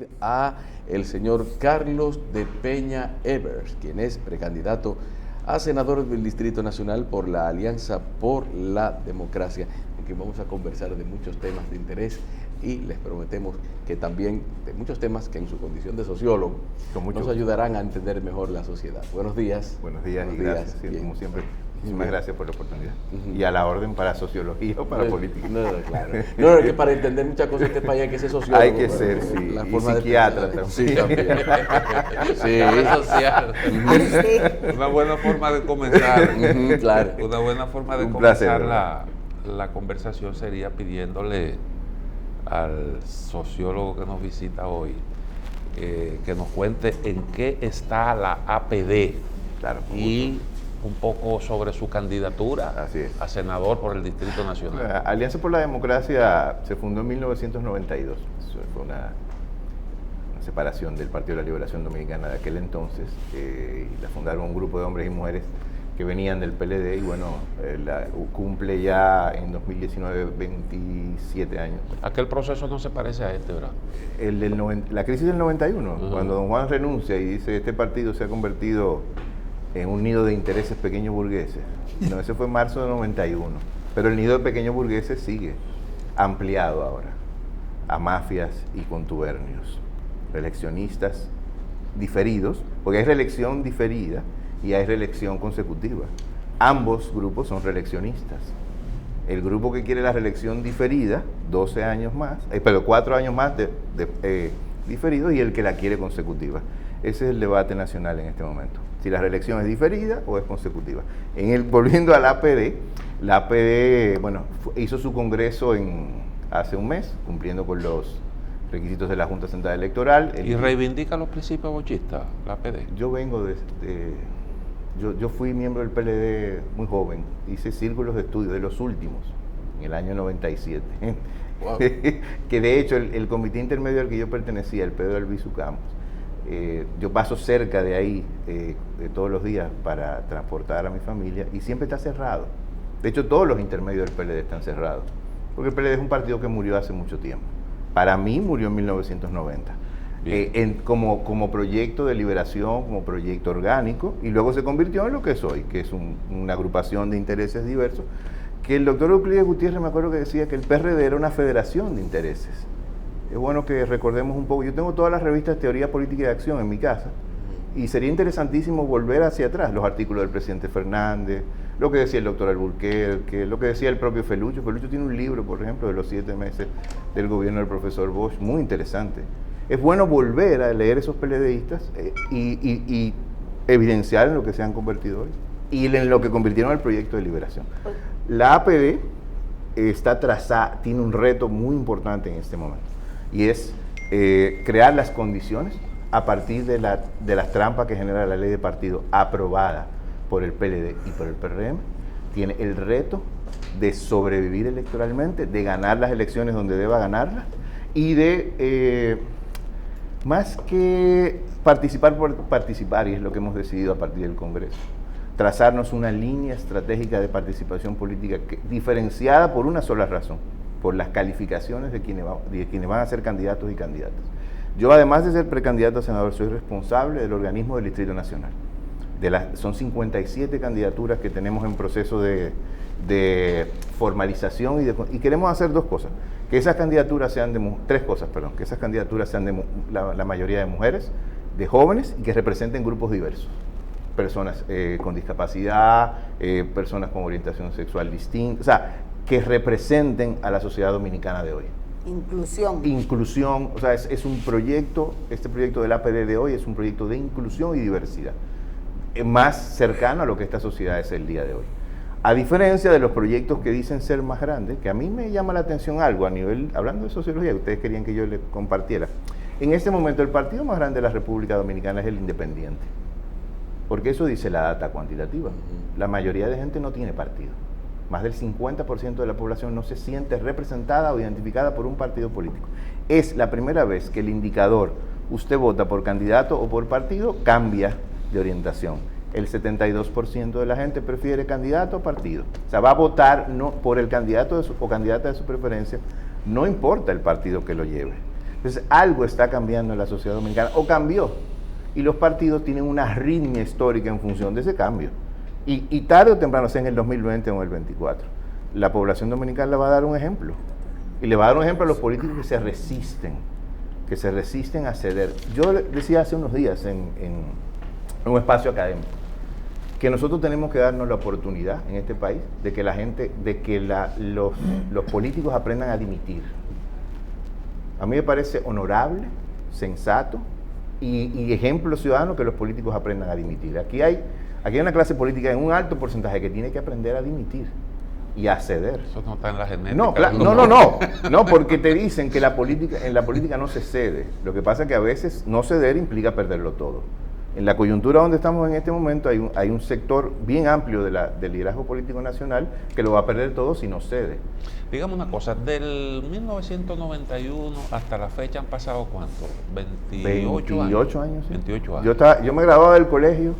recibir a el señor Carlos de Peña Evers, quien es precandidato a senador del Distrito Nacional por la Alianza por la Democracia, en que vamos a conversar de muchos temas de interés y les prometemos que también de muchos temas que en su condición de sociólogo nos ayudarán a entender mejor la sociedad. Buenos días. Buenos días y gracias, sí, como siempre. Muchísimas gracias por la oportunidad. Y a la orden para sociología o para política. Claro. No, es que para entender muchas cosas de este país hay que ser sociólogo. Hay que ser, sí. La y forma psiquiatra de... también. Sí, también. Sí. Social. Una buena forma de comenzar. Claro. Una buena forma de comenzar la conversación sería pidiéndole al sociólogo que nos visita hoy que nos cuente en qué está la APD. Claro, y un poco sobre su candidatura a senador por el Distrito Nacional. La Alianza por la Democracia se fundó en 1992. Eso fue una separación del Partido de la Liberación Dominicana de aquel entonces. Y la fundaron un grupo de hombres y mujeres que venían del PLD y bueno, cumple ya en 2019 27 años. Aquel proceso no se parece a este, ¿verdad? La crisis del 91, cuando don Juan renuncia y dice este partido se ha convertido en un nido de intereses pequeños burgueses. No, ese fue en marzo de 91. Pero el nido de pequeños burgueses sigue ampliado ahora a mafias y contubernios, reeleccionistas diferidos, porque hay reelección diferida y hay reelección consecutiva. Ambos grupos son reeleccionistas. El grupo que quiere la reelección diferida, 12 años más, 4 años más diferidos, y el que la quiere consecutiva. Ese es el debate nacional en este momento. Si la reelección es diferida o es consecutiva. Volviendo al APD, la APD, hizo su congreso hace un mes, cumpliendo con los requisitos de la Junta Central Electoral. ¿Y reivindica los principios bochistas, la APD? Yo vengo yo fui miembro del PLD muy joven, hice círculos de estudio de los últimos, en el año 97. Wow. Que de hecho el comité intermedio al que yo pertenecía, el Pedro Albizu Campos, yo paso cerca de ahí todos los días para transportar a mi familia y siempre está cerrado. De hecho, todos los intermedios del PLD están cerrados, porque el PLD es un partido que murió hace mucho tiempo. Para mí murió en 1990, como proyecto de liberación, como proyecto orgánico, y luego se convirtió en lo que es hoy, que es una agrupación de intereses diversos, que el doctor Euclides Gutiérrez me acuerdo que decía que el PRD era una federación de intereses. Es bueno que recordemos un poco. Yo tengo todas las revistas de Teoría Política y de Acción en mi casa y sería interesantísimo volver hacia atrás, los artículos del presidente Fernández, lo que decía el doctor Alburquerque, lo que decía el propio Felucho. Felucho tiene un libro, por ejemplo, de los 7 meses del gobierno del profesor Bosch, muy interesante. Es bueno volver a leer esos PLDistas y evidenciar en lo que se han convertido hoy y en lo que convirtieron el proyecto de liberación. La APD está trazada, tiene un reto muy importante en este momento. Y es crear las condiciones a partir de las trampas que genera la ley de partido aprobada por el PLD y por el PRM. Tiene el reto de sobrevivir electoralmente, de ganar las elecciones donde deba ganarlas y de, más que participar por participar, y es lo que hemos decidido a partir del Congreso, trazarnos una línea estratégica de participación política diferenciada por una sola razón: por las calificaciones de quienes van a ser candidatos y candidatas. Yo, además de ser precandidato a senador, soy responsable del organismo del Distrito Nacional. Son 57 candidaturas que tenemos en proceso de formalización y queremos hacer 2 cosas. Que esas candidaturas sean que esas candidaturas sean de la mayoría de mujeres, de jóvenes y que representen grupos diversos. Personas con discapacidad, personas con orientación sexual distinta, o sea, que representen a la sociedad dominicana de hoy. Inclusión, o sea, es un proyecto, este proyecto del APD de hoy es un proyecto de inclusión y diversidad, más cercano a lo que esta sociedad es el día de hoy. A diferencia de los proyectos que dicen ser más grandes, que a mí me llama la atención algo a nivel, hablando de sociología, que ustedes querían que yo les compartiera. En este momento el partido más grande de la República Dominicana es el Independiente, porque eso dice la data cuantitativa. La mayoría de gente no tiene partido. Más del 50% de la población no se siente representada o identificada por un partido político. Es la primera vez que el indicador, usted vota por candidato o por partido, cambia de orientación. El 72% de la gente prefiere candidato o partido. O sea, va a votar no por el candidato o candidata de su preferencia, no importa el partido que lo lleve. Entonces, algo está cambiando en la sociedad dominicana, o cambió, y los partidos tienen una arritmia histórica en función de ese cambio. Y tarde o temprano, sea en el 2020 o en el 24, la población dominicana le va a dar un ejemplo. Y le va a dar un ejemplo a los políticos que se resisten a ceder. Yo decía hace unos días en un espacio académico, que nosotros tenemos que darnos la oportunidad en este país de que los políticos aprendan a dimitir. A mí me parece honorable, sensato y ejemplo ciudadano que los políticos aprendan a dimitir. Aquí hay una clase política en un alto porcentaje que tiene que aprender a dimitir y a ceder. Eso no está en la genética. No, porque te dicen que en la política no se cede. Lo que pasa es que a veces no ceder implica perderlo todo. En la coyuntura donde estamos en este momento hay un sector bien amplio del liderazgo político nacional que lo va a perder todo si no cede. Dígame una cosa, del 1991 hasta la fecha han pasado ¿cuánto? 28 años. Sí. 28 años. Yo me graduaba del colegio,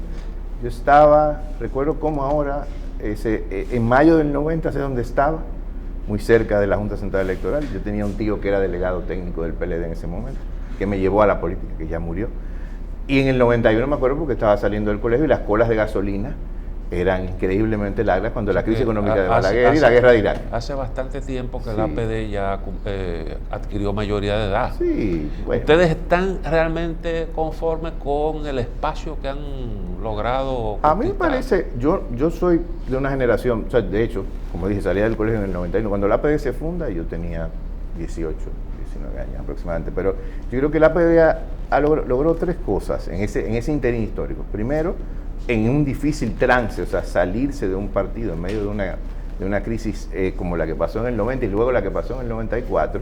yo estaba, recuerdo como ahora, en mayo del 90 sé dónde estaba, muy cerca de la Junta Central Electoral. Yo tenía un tío que era delegado técnico del PLD en ese momento, que me llevó a la política, que ya murió. Y en el 91 me acuerdo porque estaba saliendo del colegio y las colas de gasolina eran increíblemente largas cuando la crisis económica de Balaguer y la guerra de Irak. Hace bastante tiempo que el APD ya adquirió mayoría de edad. Sí, bueno. ¿Ustedes están realmente conformes con el espacio que han logrado conquistar? A mí me parece, yo soy de una generación, o sea, de hecho, como dije, salía del colegio en el 91. Cuando el APD se funda, yo tenía 18, 19 años aproximadamente, pero yo creo que el APD logró tres cosas en ese interín histórico. Primero, en un difícil trance, o sea, salirse de un partido en medio de una crisis como la que pasó en el 90 y luego la que pasó en el 94,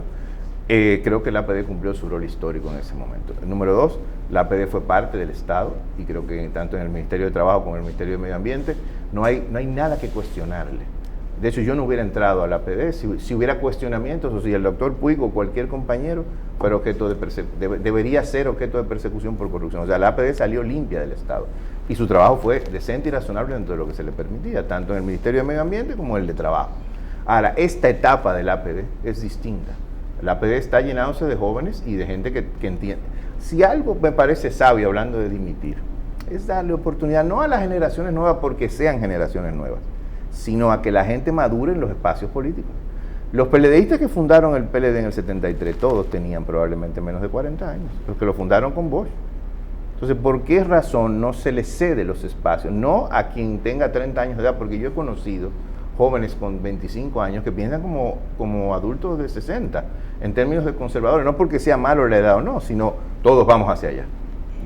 creo que la APD cumplió su rol histórico en ese momento. Número dos, la APD fue parte del Estado y creo que tanto en el Ministerio de Trabajo como en el Ministerio de Medio Ambiente no hay nada que cuestionarle. De hecho, yo no hubiera entrado a la APD si hubiera cuestionamientos o si el doctor Puig o cualquier compañero fuera objeto debería ser objeto de persecución por corrupción. O sea, la APD salió limpia del Estado y su trabajo fue decente y razonable dentro de lo que se le permitía, tanto en el Ministerio de Medio Ambiente como en el de Trabajo. Ahora, esta etapa del APD es distinta. La APD está llenándose de jóvenes y de gente que entiende. Si algo me parece sabio, hablando de dimitir, es darle oportunidad no a las generaciones nuevas porque sean generaciones nuevas, sino a que la gente madure en los espacios políticos. Los PLDistas que fundaron el PLD en el 73, todos tenían probablemente menos de 40 años, los que lo fundaron con Bosch. Entonces, ¿por qué razón no se les cede los espacios? No a quien tenga 30 años de edad, porque yo he conocido jóvenes con 25 años que piensan como adultos de 60, en términos de conservadores, no porque sea malo la edad o no, sino todos vamos hacia allá.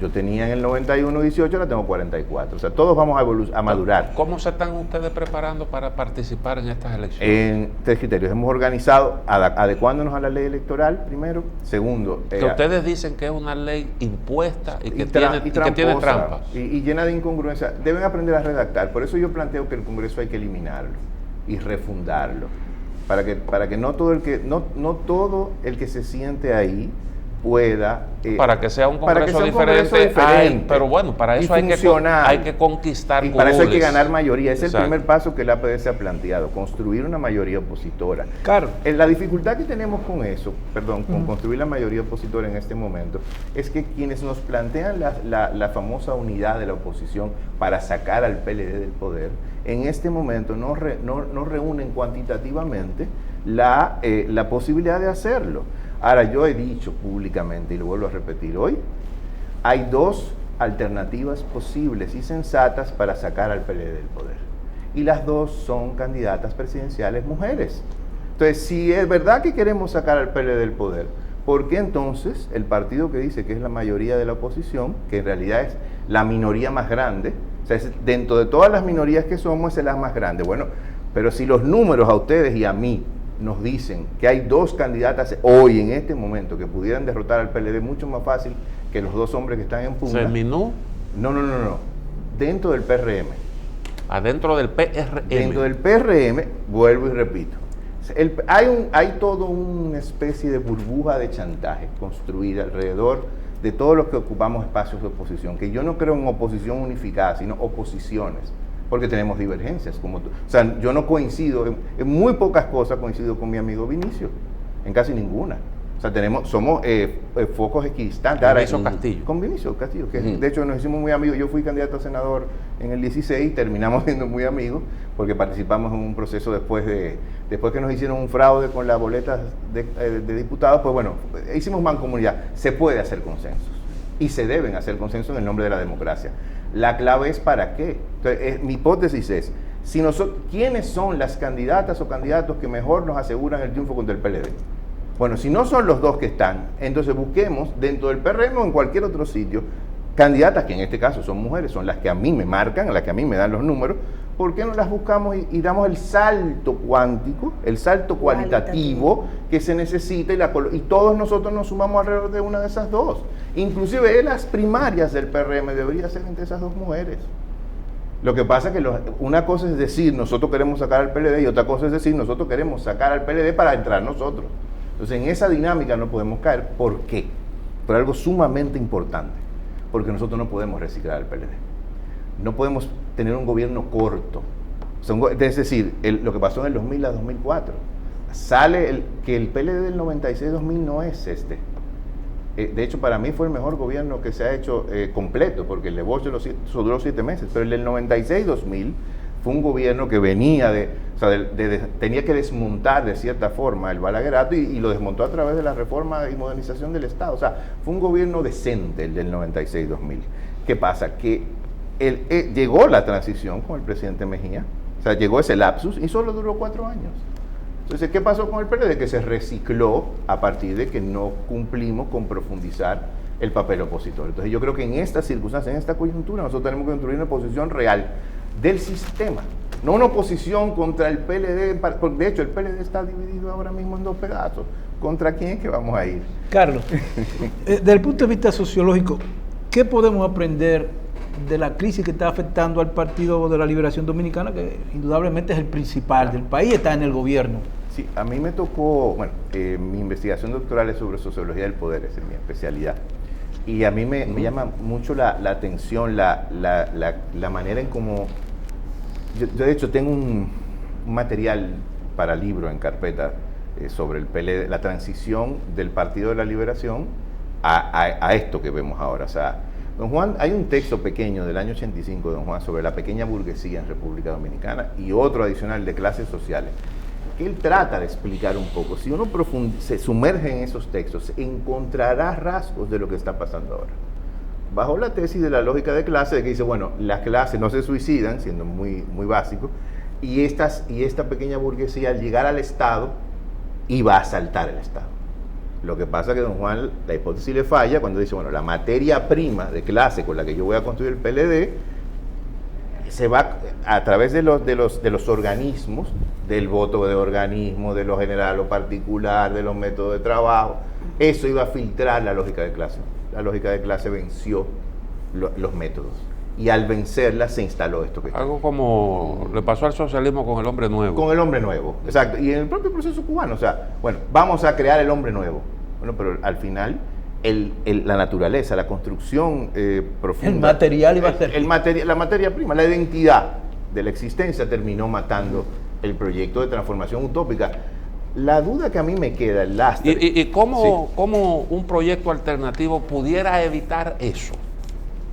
Yo tenía en el 91 18, ahora tengo 44. O sea, todos vamos a madurar. ¿Cómo se están ustedes preparando para participar en estas elecciones? En tres criterios. Hemos organizado, adecuándonos a la ley electoral, primero. Segundo... que ustedes dicen que es una ley impuesta y que tiene trampas. Y llena de incongruencia. Deben aprender a redactar. Por eso yo planteo que el Congreso hay que eliminarlo y refundarlo. Para que no todo el que se siente ahí pueda... para que sea un Congreso diferente. Pero bueno, para eso hay que conquistar y para eso hay que ganar mayoría. Es el primer paso que el APD se ha planteado, construir una mayoría opositora. Claro. La dificultad que tenemos con eso, con construir la mayoría opositora en este momento, es que quienes nos plantean la famosa unidad de la oposición para sacar al PLD del poder, en este momento no reúnen cuantitativamente la posibilidad de hacerlo. Ahora, yo he dicho públicamente, y lo vuelvo a repetir hoy, hay dos alternativas posibles y sensatas para sacar al PLD del poder. Y las dos son candidatas presidenciales mujeres. Entonces, si es verdad que queremos sacar al PLD del poder, ¿por qué entonces el partido que dice que es la mayoría de la oposición, que en realidad es la minoría más grande, o sea, dentro de todas las minorías que somos, es la más grande? Bueno, pero si los números a ustedes y a mí nos dicen que hay dos candidatas hoy en este momento que pudieran derrotar al PLD mucho más fácil que los dos hombres que están en pugna. ¿Seminú? No. Dentro del PRM. Adentro del PRM. Dentro del PRM, vuelvo y repito. Hay toda una especie de burbuja de chantaje construida alrededor de todos los que ocupamos espacios de oposición, que yo no creo en oposición unificada, sino oposiciones. Porque tenemos divergencias, como tú. O sea, yo no coincido, en muy pocas cosas coincido con mi amigo Vinicio, en casi ninguna. O sea, somos focos equidistantes. Ahora, Vinicio Castillo. Con Vinicio Castillo, que de hecho nos hicimos muy amigos. Yo fui candidato a senador en el 16 y terminamos siendo muy amigos porque participamos en un proceso después que nos hicieron un fraude con las boletas de diputados, pues bueno, hicimos mancomunidad. Se puede hacer consensos y se deben hacer consensos en el nombre de la democracia. La clave es para qué. Entonces, mi hipótesis es, ¿quiénes son las candidatas o candidatos que mejor nos aseguran el triunfo contra el PLD? Bueno, si no son los dos que están, entonces busquemos dentro del PRM o en cualquier otro sitio candidatas que en este caso son mujeres, son las que a mí me marcan, las que a mí me dan los números. ¿Por qué no las buscamos y damos el salto cuántico, el salto cualitativo que se necesita y todos nosotros nos sumamos alrededor de una de esas dos? Inclusive las primarias del PRM debería ser entre esas dos mujeres. Lo que pasa es que una cosa es decir nosotros queremos sacar al PLD y otra cosa es decir nosotros queremos sacar al PLD para entrar nosotros. Entonces en esa dinámica no podemos caer. ¿Por qué? Por algo sumamente importante. Porque nosotros no podemos reciclar al PLD. No podemos tener un gobierno corto. Es decir, lo que pasó en el 2000 a 2004. Sale que el PLD del 96-2000 no es este. De hecho, para mí fue el mejor gobierno que se ha hecho completo, porque el de Bosch duró 7 meses, pero el del 96-2000 fue un gobierno que venía tenía que desmontar de cierta forma el balaguerato y lo desmontó a través de la reforma y modernización del Estado. O sea, fue un gobierno decente el del 96-2000. ¿Qué pasa? Que llegó la transición con el presidente Mejía, o sea, llegó ese lapsus y solo duró 4 años. Entonces, ¿qué pasó con el PLD? Que se recicló a partir de que no cumplimos con profundizar el papel opositor. Entonces, yo creo que en estas circunstancias, en esta coyuntura, nosotros tenemos que construir una posición real del sistema, no una oposición contra el PLD. De hecho, el PLD está dividido ahora mismo en 2 pedazos. ¿Contra quién es que vamos a ir? Carlos, desde el punto de vista sociológico, ¿qué podemos aprender de la crisis que está afectando al Partido de la Liberación Dominicana, que indudablemente es el principal del país, está en el gobierno? Sí, a mí me tocó, mi investigación doctoral es sobre sociología del poder, esa es mi especialidad. Y a mí me llama mucho la atención la manera en cómo... Yo de hecho tengo un material para libro en carpeta sobre el PLD, la transición del Partido de la Liberación a esto que vemos ahora. O sea, don Juan, hay un texto pequeño del año 85 de don Juan sobre la pequeña burguesía en República Dominicana y otro adicional de clases sociales, que él trata de explicar un poco. Si uno se sumerge en esos textos, encontrará rasgos de lo que está pasando ahora. Bajo la tesis de la lógica de clase, de que dice, bueno, las clases no se suicidan, siendo muy, muy básico, y esta pequeña burguesía al llegar al Estado iba a asaltar el Estado. Lo que pasa es que don Juan, la hipótesis le falla cuando dice, bueno, la materia prima de clase con la que yo voy a construir el PLD se va a través de los organismos, del voto de organismo, de lo general o particular, de los métodos de trabajo. Eso iba a filtrar la lógica de clase. La lógica de clase venció los métodos. Y al vencerla se instaló esto que algo como le pasó al socialismo con el hombre nuevo. Con el hombre nuevo, exacto. Y en el propio proceso cubano, o sea, bueno, vamos a crear el hombre nuevo. Bueno, pero al final la naturaleza, la construcción profunda. El material iba a ser. La materia prima, la identidad de la existencia terminó matando el proyecto de transformación utópica. La duda que a mí me queda, el lastre. ¿Y cómo un proyecto alternativo pudiera evitar eso?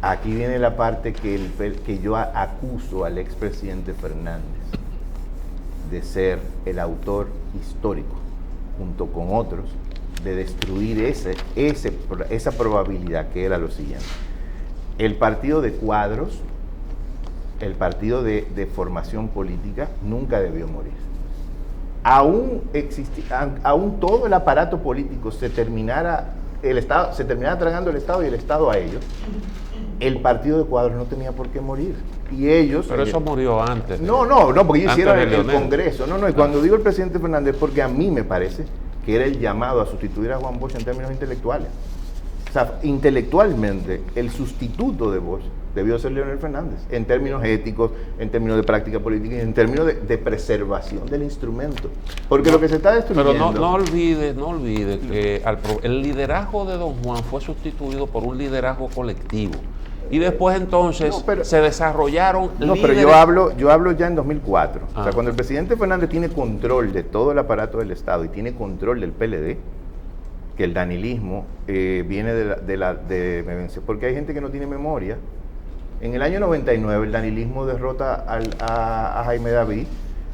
Aquí viene la parte que yo acuso al expresidente Fernández de ser el autor histórico, junto con otros, de destruir esa probabilidad, que era lo siguiente. El partido de cuadros, el partido de formación política, nunca debió morir. Aún todo el aparato político se terminara tragando el Estado y el Estado a ellos, el partido de cuadros no tenía por qué morir. Y ellos... Pero eso murió antes. No, porque ellos hicieron el Congreso. Y cuando digo el presidente Fernández, porque a mí me parece que era el llamado a sustituir a Juan Bosch en términos intelectuales. O sea, intelectualmente, el sustituto de Bosch debió ser Leonel Fernández, en términos éticos, en términos de práctica política y en términos de preservación del instrumento. Porque lo que se está destruyendo... Pero no olvide que el liderazgo de don Juan fue sustituido por un liderazgo colectivo. Y después entonces se desarrollaron líderes... pero yo hablo ya en 2004. O sea, cuando el presidente Fernández tiene control de todo el aparato del Estado y tiene control del PLD, que el danilismo viene porque hay gente que no tiene memoria. En el año 99 el danilismo derrota a Jaime David,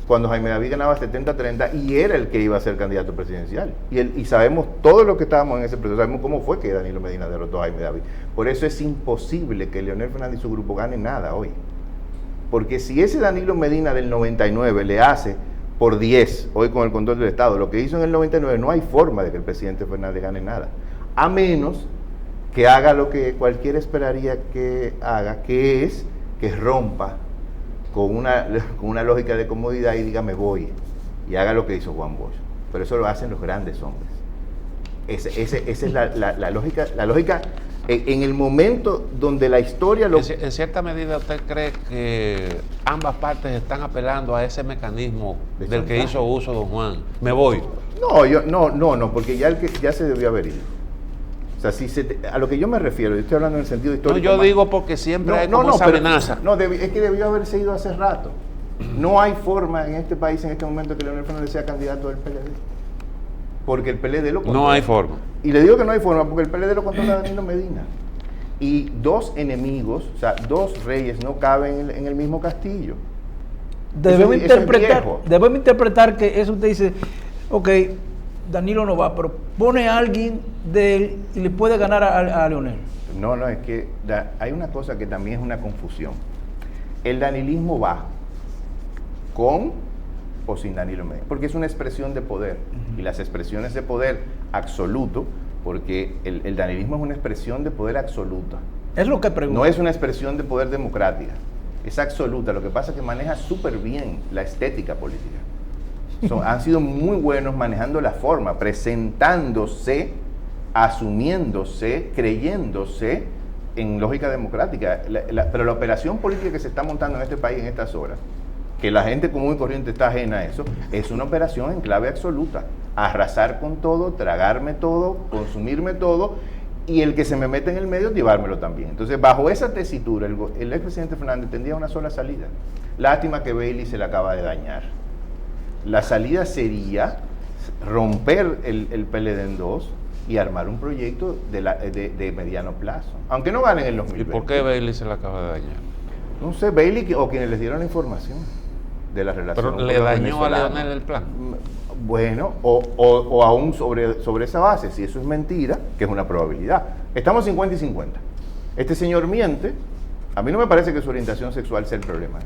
cuando Jaime David ganaba 70-30 y era el que iba a ser candidato presidencial. Y sabemos todo lo que estábamos en ese proceso, sabemos cómo fue que Danilo Medina derrotó a Jaime David. Por eso es imposible que Leonel Fernández y su grupo ganen nada hoy. Porque si ese Danilo Medina del 99 le hace por 10, hoy con el control del Estado, lo que hizo en el 99, no hay forma de que el presidente Fernández gane nada. A menos que haga lo que cualquiera esperaría que haga, que es que rompa con una lógica de comodidad y diga me voy, y haga lo que hizo Juan Bosch. Pero eso lo hacen los grandes hombres. Esa es la lógica en el momento donde la historia lo... En cierta medida, ¿usted cree que ambas partes están apelando a ese mecanismo del que hizo uso don Juan? Me voy. No, porque ya se debió haber ido. O sea, a lo que yo me refiero, yo estoy hablando en el sentido histórico. No, yo digo porque siempre hay como esa amenaza. Es que debió haberse ido hace rato. No hay forma en este país, en este momento, que Leonel Fernández sea candidato del PLD. Porque el PLD lo controla. No hay forma. Y le digo que no hay forma porque el PLD lo controla Danilo Medina. Y dos enemigos, o sea, dos reyes no caben en el mismo castillo. Debemos interpretar que eso usted dice, ok, Danilo no va, pero pone a alguien de él y le puede ganar a Leonel. No, es que hay una cosa que también es una confusión. El danilismo va con o sin Danilo Medina, porque es una expresión de poder, y las expresiones de poder absoluto, porque el danilismo es una expresión de poder absoluta. Es lo que pregunto. No es una expresión de poder democrática, es absoluta. Lo que pasa es que maneja súper bien la estética política. Han sido muy buenos manejando la forma, presentándose, asumiéndose, creyéndose en lógica democrática. Pero la operación política que se está montando en este país en estas horas, que la gente común y corriente está ajena a eso, es una operación en clave absoluta. Arrasar con todo, tragarme todo, consumirme todo, y el que se me mete en el medio, llevármelo también. Entonces, bajo esa tesitura, el expresidente Fernández tendría una sola salida. Lástima que Bailey se la acaba de dañar. La salida sería romper el PLD en dos y armar un proyecto de mediano plazo, aunque no ganen en los 2020. ¿Y por qué Bailey se la acaba de dañar? No sé, Bailey o quienes les dieron la información de la relación. Pero le dañó a Leonel el plan. Bueno, o aún sobre esa base, si eso es mentira, que es una probabilidad. Estamos 50 y 50. Este señor miente. A mí no me parece que su orientación sexual sea el problema.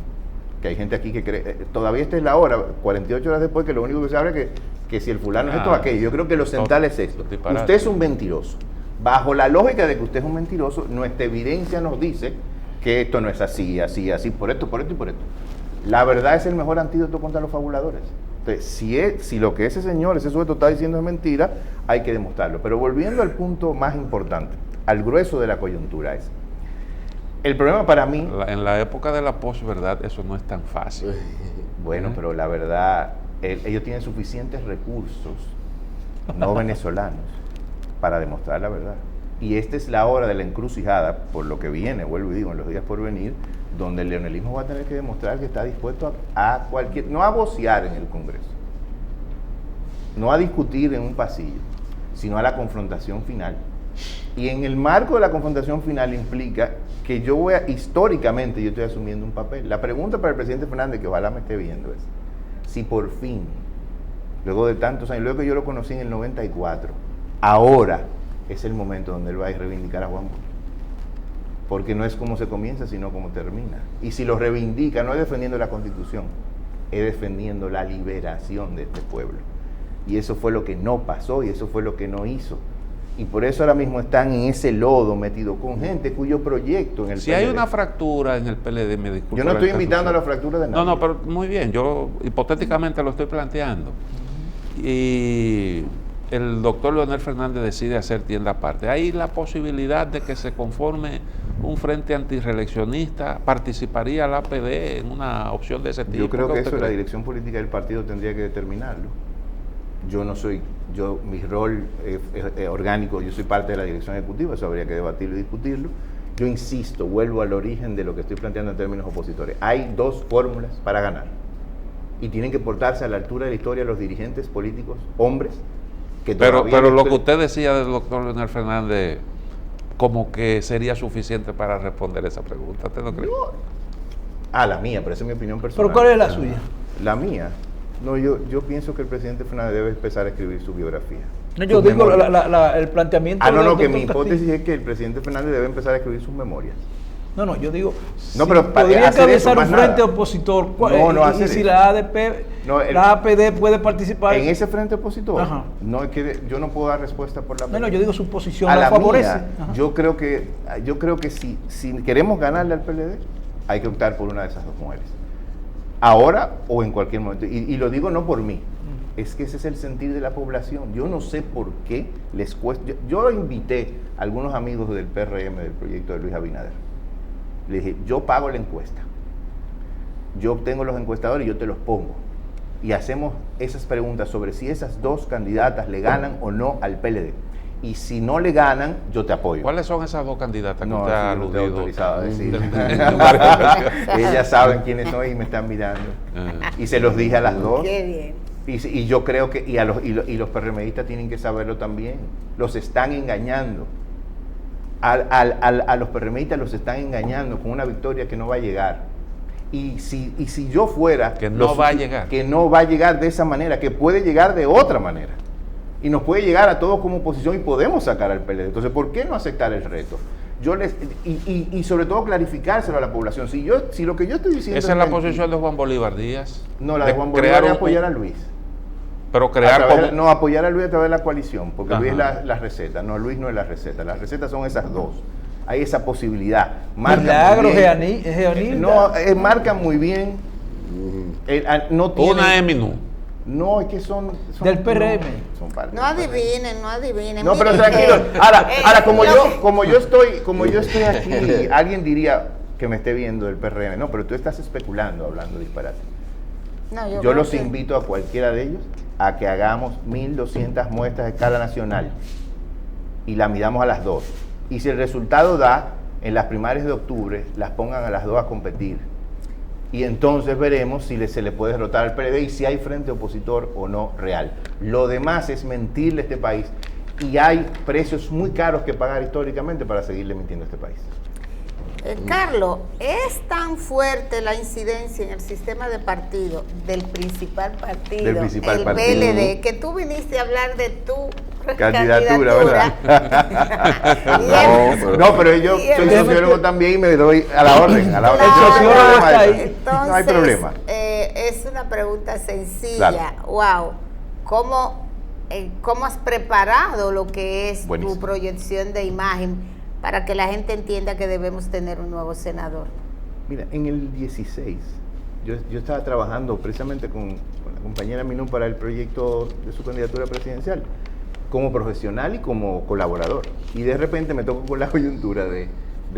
Que hay gente aquí que cree, todavía esta es la hora, 48 horas después, que lo único que se habla es que si el fulano es esto o aquello. Yo creo que lo central es esto. Usted es un mentiroso. Bajo la lógica de que usted es un mentiroso, nuestra evidencia nos dice que esto no es así, por esto y por esto. La verdad es el mejor antídoto contra los fabuladores. Entonces, si lo que ese sujeto está diciendo es mentira, hay que demostrarlo. Pero volviendo al punto más importante, al grueso de la coyuntura es, el problema para mí... En la época de la posverdad eso no es tan fácil. Bueno, pero la verdad, ellos tienen suficientes recursos, no venezolanos, para demostrar la verdad. Y esta es la hora de la encrucijada, por lo que viene, vuelvo y digo, en los días por venir, donde el leonelismo va a tener que demostrar que está dispuesto a cualquier... No a vocear en el Congreso, no a discutir en un pasillo, sino a la confrontación final. Y en el marco de la confrontación final implica que históricamente yo estoy asumiendo un papel. La pregunta para el presidente Fernández, que ojalá me esté viendo, es si por fin, luego de tantos años, luego que yo lo conocí en el 94, ahora es el momento donde él va a reivindicar a Juan Bosch. Porque no es como se comienza, sino como termina. Y si lo reivindica, no es defendiendo la Constitución, es defendiendo la liberación de este pueblo. Y eso fue lo que no pasó y eso fue lo que no hizo. Y por eso ahora mismo están en ese lodo metido con gente cuyo proyecto en el PLD... Si hay una fractura en el PLD, me disculpo. Yo no estoy invitando a la fractura de nadie. No, pero muy bien, yo hipotéticamente lo estoy planteando. Y el doctor Leonel Fernández decide hacer tienda aparte. ¿Hay la posibilidad de que se conforme un frente antirreeleccionista? ¿Participaría la APD en una opción de ese tipo? Yo creo que eso la dirección política del partido tendría que determinarlo. Mi rol es orgánico, yo soy parte de la dirección ejecutiva, eso habría que debatirlo y discutirlo. Yo insisto, vuelvo al origen de lo que estoy planteando en términos opositores. Hay dos fórmulas para ganar y tienen que portarse a la altura de la historia los dirigentes políticos, hombres, Pero lo que usted decía del doctor Leonel Fernández, como que sería suficiente para responder esa pregunta. ¿Usted no cree? La mía, pero esa es mi opinión personal. ¿Pero cuál es la suya? La mía. No, yo pienso que el presidente Fernández debe empezar a escribir su biografía. No, yo digo el planteamiento. Que mi hipótesis es que el presidente Fernández debe empezar a escribir sus memorias. No, yo digo, no, pero podría encabezar un frente opositor. Y si la ADP, la APD puede participar. En ese frente opositor, no es que yo no puedo dar respuesta por la. No, yo digo su posición la favorece. Yo creo que si queremos ganarle al PLD, hay que optar por una de esas dos mujeres. Ahora o en cualquier momento. Y lo digo no por mí. Es que ese es el sentir de la población. Yo no sé por qué les cuesta. Yo invité a algunos amigos del PRM, del proyecto de Luis Abinader. Le dije, yo pago la encuesta. Yo obtengo los encuestadores y yo te los pongo. Y hacemos esas preguntas sobre si esas dos candidatas le ganan o no al PLD. Y si no le ganan, yo te apoyo. ¿Cuáles son esas dos candidatas que usted ha aludido? No estoy autorizado a decir. Ellas saben quiénes son y me están mirando. Y se los dije a las dos. Qué bien. Y yo creo que los PRMistas tienen que saberlo también. Los están engañando. A los PRMistas los están engañando con una victoria que no va a llegar. Y si yo fuera... Que no va a llegar. Que no va a llegar de esa manera, que puede llegar de otra manera. Y nos puede llegar a todos como oposición y podemos sacar al PLD. Entonces, ¿por qué no aceptar el reto? Y sobre todo clarificárselo a la población. Si lo que yo estoy diciendo... ¿Esa es la posición de Juan Bolívar Díaz? No, la de Juan Bolívar es apoyar a Luis. Pero apoyar a Luis a través de la coalición, porque Luis es la receta. No, Luis no es la receta. Las recetas son esas dos. Hay esa posibilidad. Milagro, Geonil. No, marcan muy bien. No tienen, una Eminú. No, es que son del PRM. No adivinen. No, pero tranquilo. Ahora como yo estoy aquí, alguien diría que me esté viendo del PRM. No, pero tú estás especulando, hablando disparate. No, yo los invito a cualquiera de ellos a que hagamos 1.200 muestras a escala nacional y la midamos a las dos. Y si el resultado da, en las primarias de octubre, las pongan a las dos a competir. Y entonces veremos si se le puede derrotar al PLD y si hay frente opositor o no real. Lo demás es mentirle a este país. Y hay precios muy caros que pagar históricamente para seguirle mintiendo a este país. Carlos, ¿es tan fuerte la incidencia en el sistema de partido del principal partido, el PLD, que tú viniste a hablar de tu candidatura, ¿verdad? Pero yo soy sociólogo también y me doy a la orden. No hay problema. Es una pregunta sencilla. Claro. Wow. ¿Cómo has preparado lo que es tu proyección de imagen para que la gente entienda que debemos tener un nuevo senador? Mira, en el 16, yo estaba trabajando precisamente con la compañera Minú para el proyecto de su candidatura presidencial, como profesional y como colaborador. Y de repente me tocó con la coyuntura de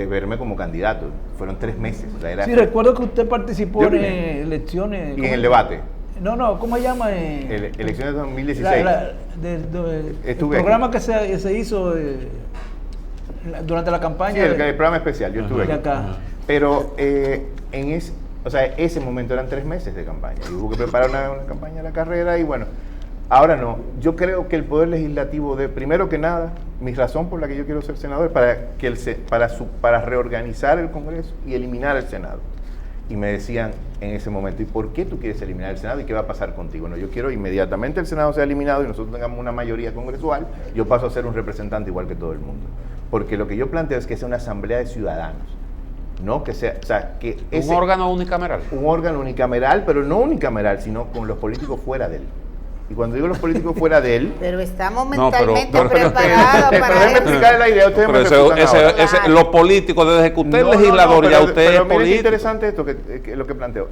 verme como candidato. Fueron 3 meses. O sea, recuerdo que usted participó en elecciones. Y en el debate. No, ¿cómo se llama? Elecciones de 2016. El programa que se hizo... durante la campaña. Sí, el programa especial, yo estuve acá. Pero ese momento eran 3 meses de campaña. Y hubo que preparar una campaña de la carrera y bueno, ahora no. Yo creo que el Poder Legislativo primero que nada, mi razón por la que yo quiero ser senador es para reorganizar el Congreso y eliminar el Senado. Y me decían en ese momento, ¿y por qué tú quieres eliminar el Senado y qué va a pasar contigo? No, yo quiero inmediatamente el Senado sea eliminado y nosotros tengamos una mayoría congresual, yo paso a ser un representante igual que todo el mundo. Porque lo que yo planteo es que sea una asamblea de ciudadanos, no que sea, que un órgano unicameral. Un órgano unicameral, pero no unicameral, sino con los políticos fuera de él. Y cuando digo los políticos fuera de él... Pero estamos mentalmente preparados para déjeme explicarle la idea. Ustedes lo político, desde que usted es legislador, ya usted es político. Es interesante esto, lo que planteo.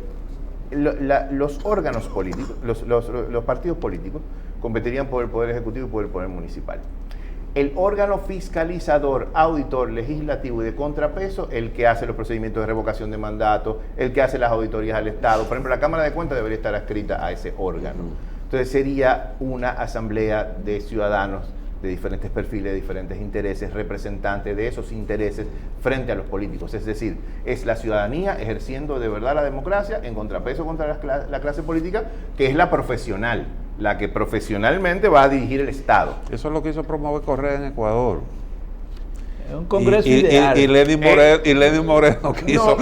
Los órganos políticos, los partidos políticos, competirían por el Poder Ejecutivo y por el Poder Municipal. El órgano fiscalizador, auditor, legislativo y de contrapeso, el que hace los procedimientos de revocación de mandato, el que hace las auditorías al Estado. Por ejemplo, la Cámara de Cuentas debería estar adscrita a ese órgano. Entonces sería una asamblea de ciudadanos de diferentes perfiles, de diferentes intereses, representantes de esos intereses frente a los políticos. Es decir, es la ciudadanía ejerciendo de verdad la democracia en contrapeso contra la clase política, que es la profesional. la que profesionalmente va a dirigir el Estado. Eso es lo que hizo promover Correa en Ecuador. Es un congreso ideal. Y Lady Moreno quiso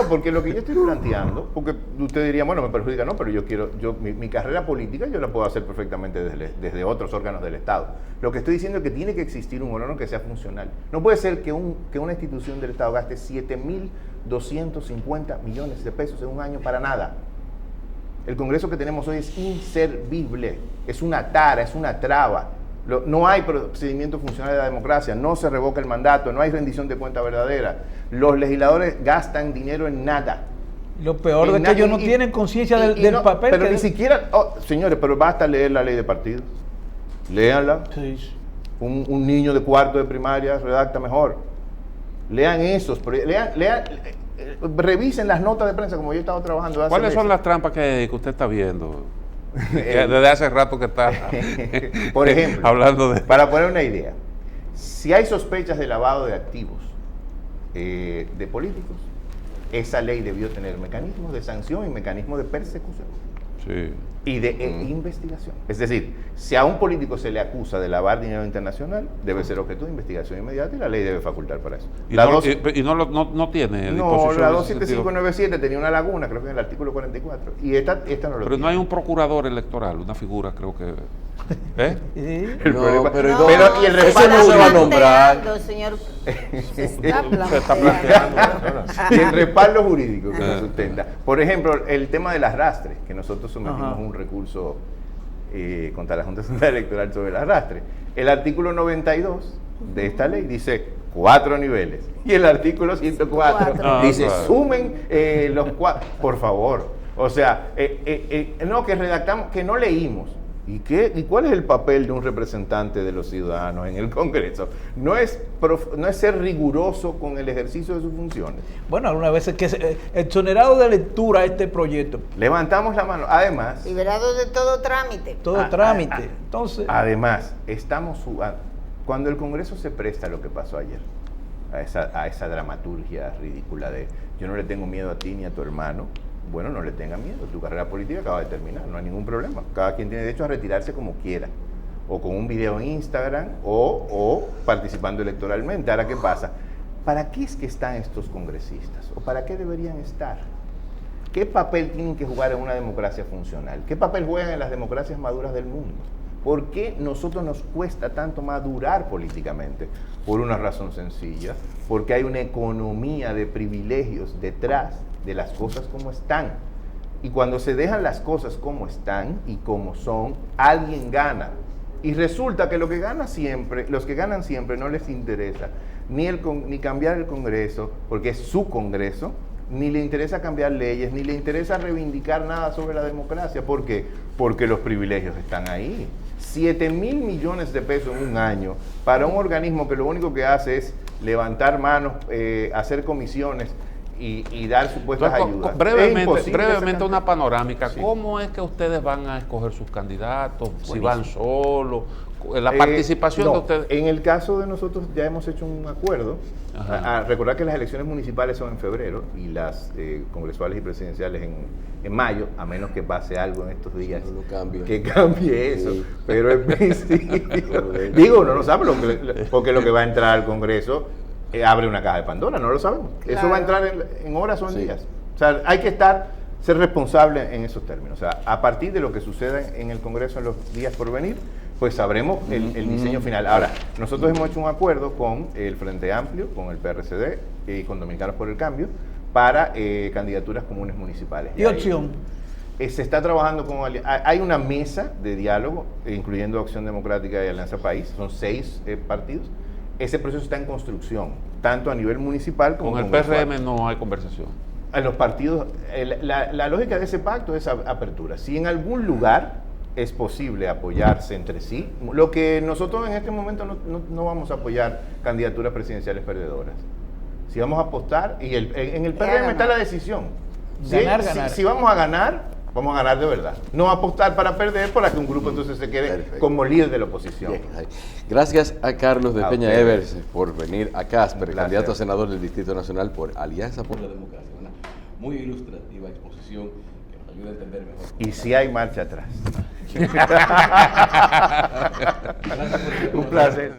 porque lo que yo estoy planteando, porque usted diría, bueno, me perjudica, no, pero mi carrera política yo la puedo hacer perfectamente desde otros órganos del Estado. Lo que estoy diciendo es que tiene que existir un órgano que sea funcional. No puede ser que una institución del Estado gaste 7.250 millones de pesos en un año para nada. El Congreso que tenemos hoy es inservible, es una tara, es una traba. No hay procedimiento funcional de la democracia, no se revoca el mandato, no hay rendición de cuenta verdadera. Los legisladores gastan dinero en nada. Lo peor es que ellos no tienen conciencia del papel. Pero ni siquiera, señores, pero basta leer la ley de partidos. Léanla. Sí. Un niño de cuarto de primaria redacta mejor. Lean esos, revisen las notas de prensa como yo he estado trabajando. ¿Cuáles son las trampas que usted está viendo? Desde hace rato que está por ejemplo, hablando de... Para poner una idea, si hay sospechas de lavado de activos de políticos, esa ley debió tener mecanismos de sanción y mecanismos de persecución. Sí. Y de investigación. Es decir, si a un político se le acusa de lavar dinero internacional, debe ser objeto de investigación inmediata y la ley debe facultar para eso. No tiene. No, la 27597 tenía una laguna, creo que en el artículo 44. Y esta no lo tiene. Pero no hay un procurador electoral, una figura, creo que. ¿Eh? No, pero y el eso no se va a nombrar. Señor, se está planteando. Y el respaldo jurídico que se sustenta. Por ejemplo, el tema del arrastre, que nosotros sometimos un recurso contra la Junta Central Electoral sobre el arrastre. El artículo 92 de esta ley dice 4 niveles. Y el artículo 104 dice sumen los 4. Por favor. O sea, no, que redactamos, que no leímos. ¿Y cuál es el papel de un representante de los ciudadanos en el Congreso? No es ser riguroso con el ejercicio de sus funciones. Bueno, algunas veces que exonerado de lectura este proyecto. Levantamos la mano. Además, liberado de todo trámite. Todo trámite. Entonces, además, estamos jugando. Cuando el Congreso se presta a lo que pasó ayer, a esa dramaturgia ridícula de yo no le tengo miedo a ti ni a tu hermano. Bueno, no le tenga miedo, tu carrera política acaba de terminar, no hay ningún problema. Cada quien tiene derecho a retirarse como quiera, o con un video en Instagram, o participando electoralmente. Ahora, ¿qué pasa? ¿Para qué es que están estos congresistas? ¿O para qué deberían estar? ¿Qué papel tienen que jugar en una democracia funcional? ¿Qué papel juegan en las democracias maduras del mundo? ¿Por qué nosotros nos cuesta tanto madurar políticamente? Por una razón sencilla, porque hay una economía de privilegios detrás de las cosas como están. Y cuando se dejan las cosas como están y como son, alguien gana. Y resulta que los que ganan siempre no les interesa ni cambiar el Congreso, porque es su Congreso, ni le interesa cambiar leyes, ni le interesa reivindicar nada sobre la democracia. ¿Por qué? Porque los privilegios están ahí. 7.000 millones de pesos en un año para un organismo que lo único que hace es levantar manos, hacer comisiones y dar supuestas ayudas. Brevemente una panorámica. Sí. ¿Cómo es que ustedes van a escoger sus candidatos? Buenísimo. Si van solos, la participación de ustedes. En el caso de nosotros ya hemos hecho un acuerdo. A recordar que las elecciones municipales son en febrero y las congresuales y presidenciales en mayo, a menos que pase algo en estos días que cambie eso. Sí. Pero en principio, digo, no lo sabemos, porque lo que va a entrar al Congreso abre una caja de Pandora, no lo sabemos. Claro. Eso va a entrar en horas o en días. O sea, hay que ser responsable en esos términos. O sea, a partir de lo que suceda en el Congreso en los días por venir, pues sabremos el diseño final. Ahora, nosotros hemos hecho un acuerdo con el Frente Amplio, con el PRCD y con Dominicanos por el Cambio para candidaturas comunes municipales. ¿Y opción? Se está trabajando con... Hay una mesa de diálogo, incluyendo Acción Democrática y Alianza País, son 6 partidos. Ese proceso está en construcción, tanto a nivel municipal como... Con el PRM no hay conversación. A los partidos, la lógica de ese pacto es apertura. Si en algún lugar es posible apoyarse entre sí, lo que nosotros en este momento no vamos a apoyar candidaturas presidenciales perdedoras. Si vamos a apostar, y en el PRM está la decisión. Ganar. Si vamos a ganar, vamos a ganar de verdad. No apostar para perder, para que un grupo entonces se quede como líder de la oposición. Bien. Gracias a Carlos de Peña Evers por venir acá, candidato a senador del Distrito Nacional por Alianza por la Democracia. Una muy ilustrativa exposición que nos ayuda a entender mejor. Y si hay marcha atrás. Gracias por Un placer.